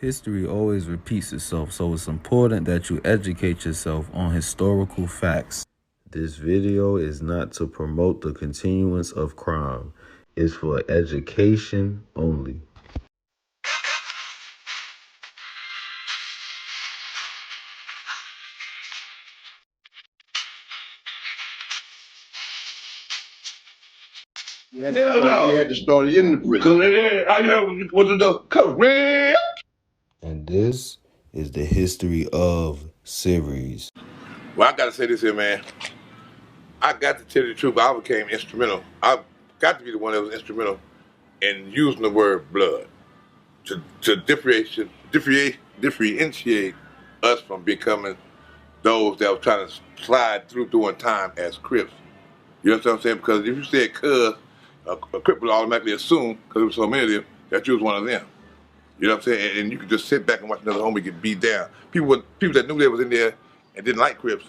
History always repeats itself, so it's important that you educate yourself on historical facts. This video is not to promote the continuance of crime. It's for education only. You had to start it in the prison. And this is the history of series. Well, I gotta say this here, man. I got to tell you the truth. I became instrumental. I got to be the one that was instrumental in using the word blood to differentiate us from becoming those that were trying to slide through during time as Crips. You know what I'm saying? Because if you said cuz, a Crip would automatically assume, because there was so many of them, that you was one of them. You know what I'm saying? And you could just sit back and watch another homie get beat down. People that knew they was in there and didn't like Crips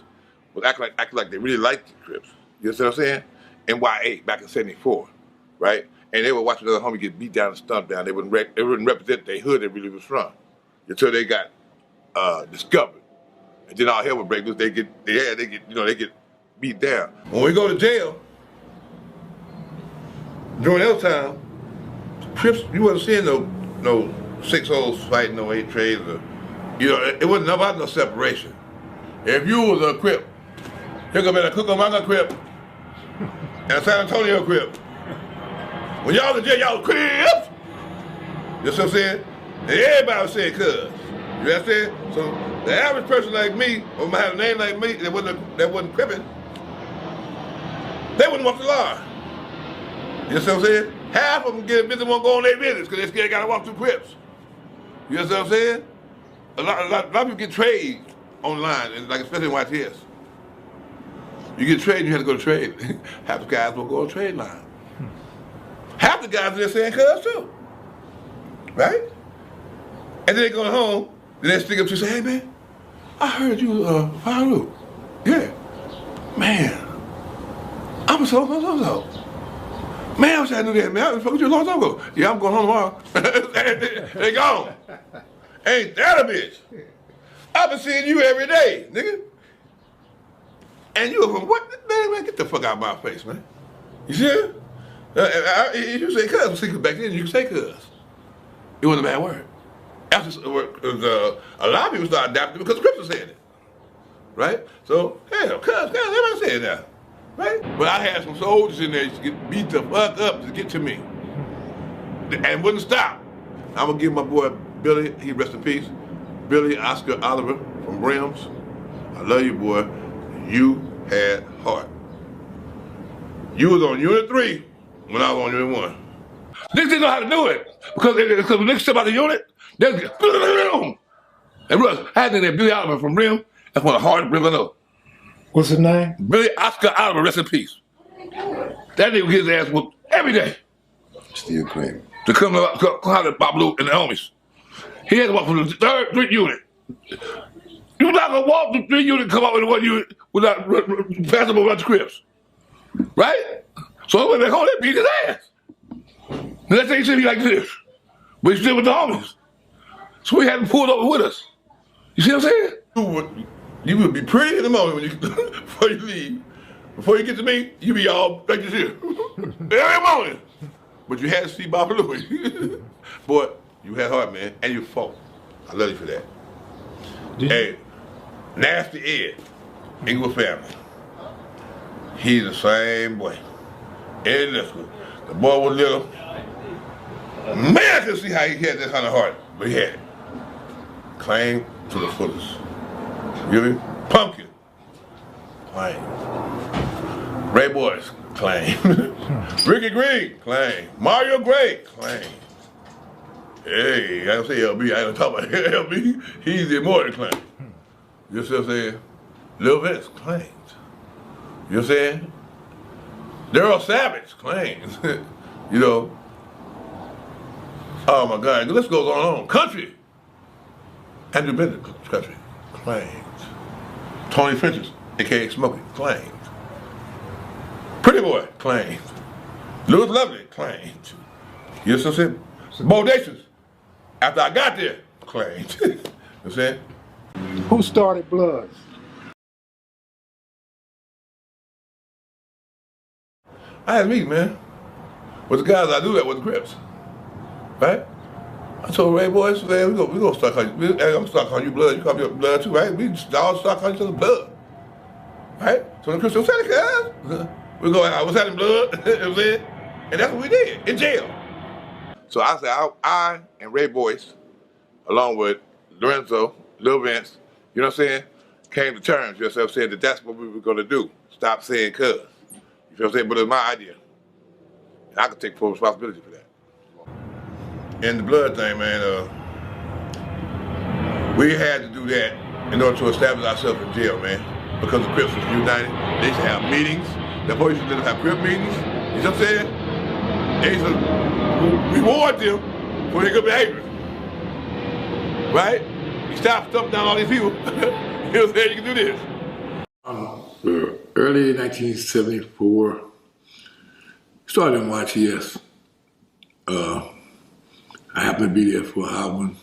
would act like they really liked the Crips. You know what I'm saying? NYA back in '74, right? And they would watch another homie get beat down and stumped down. They wouldn't represent their hood they really was from until they got discovered. And then all hell would break loose. They get beat down. When we go to jail during that time, Crips, you wasn't seeing no 6-0s fighting, no 8 trades, or it wasn't about no separation. If you was a Crip, here come in a Cucamonga Crip and a San Antonio Crip. When y'all was in jail, y'all was Crips. You know what I'm saying? And everybody was saying cuz. You understand? So the average person like me, or might have a name like me, that wasn't Crippin', they wouldn't walk the line. You know what I'm saying? Half of them get a business, won't go on their business because they scared they gotta walk through Crips. You know what I'm saying? A lot of people get trade online, like especially in YTS. You get trade, you have to go to trade. Half the guys won't go on trade line. Half the guys are just saying cuz too. Right? And then they go home, then they stick up to you and say, hey man, I heard you Bobalouie. Yeah. Man, I'm so. Man, I wish I knew that, man. I was fucking you a long time ago. Yeah, I'm going home tomorrow. They gone. Ain't that a bitch? I've been seeing you every day, nigga. And you from what? Man, get the fuck out of my face, man. You see it? You say cuz, because back then you could say cuz. It wasn't a bad word. After a lot of people started adapting because Crips was saying it. Right? So, hell, cuz, everybody saying that. Right? But I had some soldiers in there to get beat the fuck up to get to me. And wouldn't stop. I'm gonna give my boy Billy, he rest in peace, Billy Oscar Oliver from Brims. I love you, boy. You had heart. You was on Unit 3 when I was on Unit 1. Niggas didn't know how to do it. Because when niggas step out the unit, they'll get boom. And Russ, I had in there Billy Oliver from Brim. That's one of the hardest Brims I know. What's his name? Billy Oscar Oliver, rest in peace. That nigga get his ass whooped every day. Still crazy. To come holler at Bobalouie and the homies. He had to walk from the third unit. You're not gonna walk the 3 unit and come out with the 1 unit without passing over the Crips. Right? So I went back home, they beat his ass. The next thing he said, he like this. But he's still with the homies. So we had him pulled over with us. You see what I'm saying? You would be pretty in the morning when you before you leave. Before you get to me, you be all like this here. Every morning. But you had to see Bobalouie. Boy, you had heart, man, and you fought. I love you for that. Hey, Nasty Ed, Inglewood family. He's the same boy. Ed Liskell. The boy was little. Man, I could see how he had this kind of heart, but he had it. Claim to the fullest. You hear me? Pumpkin. Claim. Ray Boys. Claim. Ricky Green. Claim. Mario Gray. Claim. Hey, I don't say LB, I don't talk about LB. He's the immortal claim. You see what I'm saying? Lil Vince claims. You know what I'm saying? Daryl Savage claims. You know. Oh my God, the list goes on. Country. Andrew Bennett, country, claims. Tony Finches, aka Smokey, claims. Pretty Boy, claims. Louis Lovely, claims. You know what I'm saying? Bodacious, after I got there, claimed. You know what I'm saying? Who started Bloods? I had a meeting, man, with the guys I do that with the Crips, right? I told Ray boys, man, we gonna start calling you, I'm gonna start calling you Blood, you call me Blood too, right? We all start calling each other Blood, right? So the Crips said, what's happening, cuz? We go, what's happening, Blood? You know what I'm saying? And that's what we did, in jail. So I said, I and Ray Boyce, along with Lorenzo, Lil Vince, you know what I'm saying, came to terms, you know what I'm saying, that that's what we were gonna do. Stop saying cuz. You feel what I'm saying? But it was my idea. And I could take full responsibility for that. And the Blood thing, man, we had to do that in order to establish ourselves in jail, man. Because the Crips was united. They used to have meetings. The police used to have Crip meetings. You know what I'm saying? They used to reward them for their good behavior. Right? You stop stumping down all these people. You know what I'm saying? You can do this. Early 1974, started in YTS. I happened to be there for a hot one.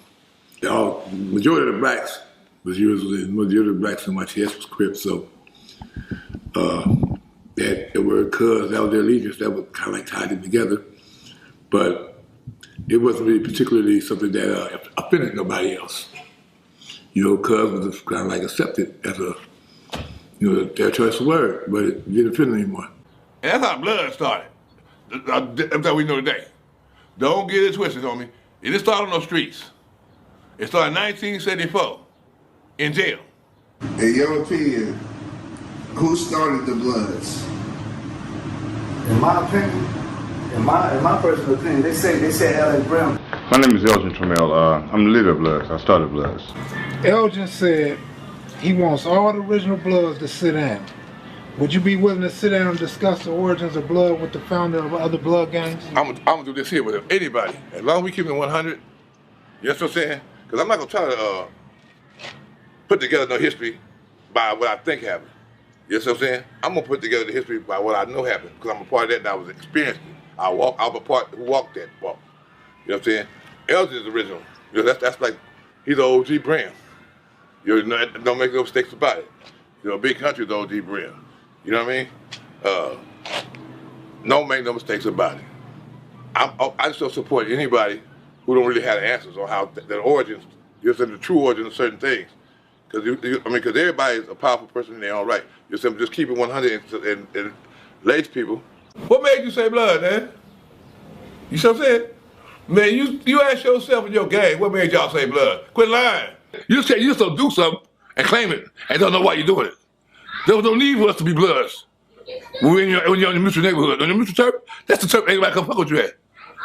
Majority of the blacks was usually, majority of the blacks in YTS was Crips, so that the word cuz, that was their allegiance, that was kind of like tied them together. But it wasn't really particularly something that offended nobody else. You know, cuz was kind of like accepted as a, you know, their choice of word, but it didn't offend anymore. And that's how Blood started. That's how we know today. Don't get it twisted, homie. It didn't start on those streets. It started in 1974 in jail. In your opinion, who started the Bloods? In my opinion, in my personal opinion, they say L.A. Brown. My name is Elgin Trammell. I'm the leader of Bloods. I started Bloods. Elgin said he wants all the original Bloods to sit down. Would you be willing to sit down and discuss the origins of Blood with the founder of other Blood gangs? I'm gonna do this here with anybody. As long as we keep it 100, you know what I'm saying? Because I'm not gonna try to put together no history by what I think happened. You know what I'm saying? I'm gonna put together the history by what I know happened, because I'm a part of that and I was experienced it. I'm a part who walked that walk. You know what I'm saying? Elgin is original. You know, that's like, he's the OG brand. You know, don't make no mistakes about it. You know, Big Country's the OG brand. You know what I mean? Don't make no mistakes about it. I still support anybody who don't really have the answers on how the origins, you know, the true origins of certain things. Because everybody is a powerful person in their own right. You know, just keep it 100 and lace people. What made you say Blood, man? You see what I'm saying? Man, you ask yourself in your game, what made y'all say Blood? Quit lying. You just don't do something and claim it and don't know why you're doing it. There was no need for us to be Bloods. When you're in your mutual neighborhood, on your mutual turf, that's the turf anybody come fuck with you at.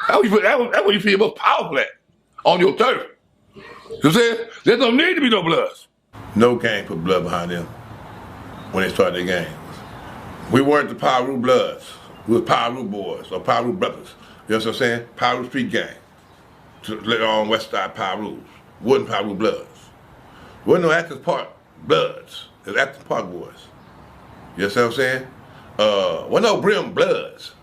That's where you feel most powerful at, on your turf. You know what I'm saying? There's no need to be no Bloods. No gang put blood behind them when they started their gangs. We weren't the Power Root Bloods. We were Power Root Boys or Power Root Brothers. You know what I'm saying? Power Root Street Gang. Later on, West Side Power Roots. Wasn't Power Root Bloods. Wasn't no Atkins Park Bloods. It was Atkins Park Boys. You know what I'm saying? Wasn't no Brim Bloods.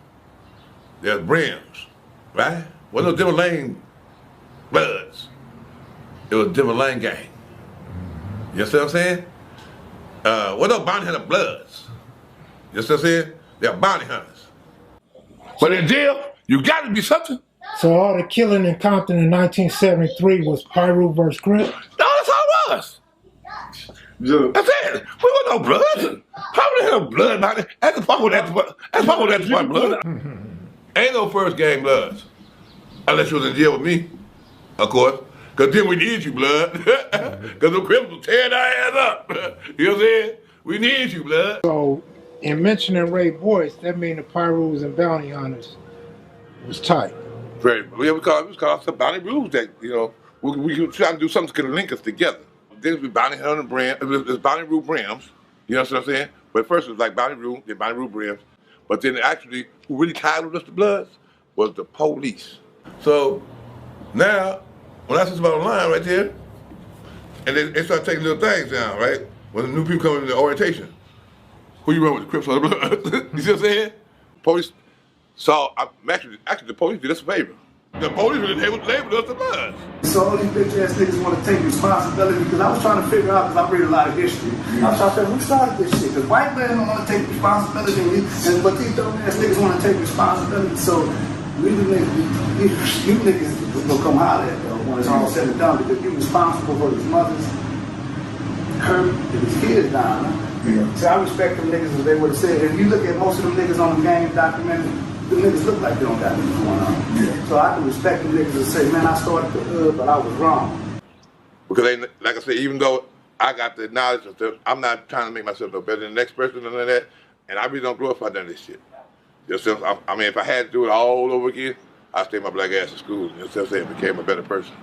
There's Brims, right? Wasn't no Denver Lane Bloods. It was Denver Lane Gang. You know what I'm saying? What no bounty hunter Bloods? You know what I'm saying? They're bounty hunters. But in jail, you got to be something. So all the killing in Compton in 1973 was Pyro versus Crip? No, that's all it was. That's it. We want no blood. How the hell blood behind it? That's the fuck with that. That's fuck with that part blood. Ain't no first gang Bloods. Unless you was in jail with me, of course. Because then we need you, blood. Because the Crips will tear our ass up. You know what I'm saying? We need you, blood. So, in mentioning Ray Boyce, that means the Pyros and Bounty Hunters was tight. Very. We call some bounty rules that, you know, we try to do something to link us together. Then we bounty hunter brand, it was bounty root Brims. You know what I'm saying? But first it was like bounty root, then bounty root Brims. But then actually, who really tied with us, the Bloods, was the police. So now, when I see somebody online right there, and they start taking little things down, right? When the new people come in the orientation, who you run with, the Crips or the Bloods? You see what I'm saying? Police saw, actually the police did us a favor. The police really labeled us the Bloods. So all these bitch ass niggas want to take responsibility because I was trying to figure out, because I read a lot of history. I was trying to figure out who started this shit. Because white men don't want to take responsibility, but these dumb ass niggas want to take responsibility. So you niggas will come holler at though when it's all said and done, because you're responsible for his mother's hurt and his kids down. Yeah. So I respect them niggas as they would have said. If you look at most of them niggas on the game documentary, the niggas look like they don't got nothing going on. Yeah. So I can respect them niggas and say, man, I started the hood, but I was wrong. Because they, like I said, even though I got the knowledge of stuff, I'm not trying to make myself no better than the next person and none of that, and I really don't glorify none of this shit. I mean, if I had to do it all over again, I'd stay my black ass in school. You know what I'm saying? Became a better person.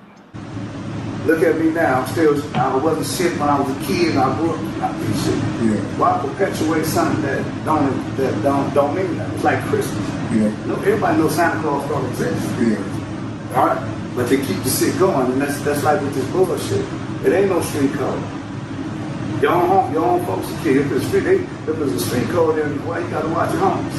Look at me now. I wasn't shit when I was a kid and I grew up not being shit. Yeah. Why perpetuate something that don't mean nothing? It's like Christmas. Yeah. No, everybody knows Santa Claus don't exist. Yeah. All right? But they keep the shit going, and that's like with this bullshit. It ain't no street code. Your own folks are kid. If it's a street code, then why you gotta watch your homes?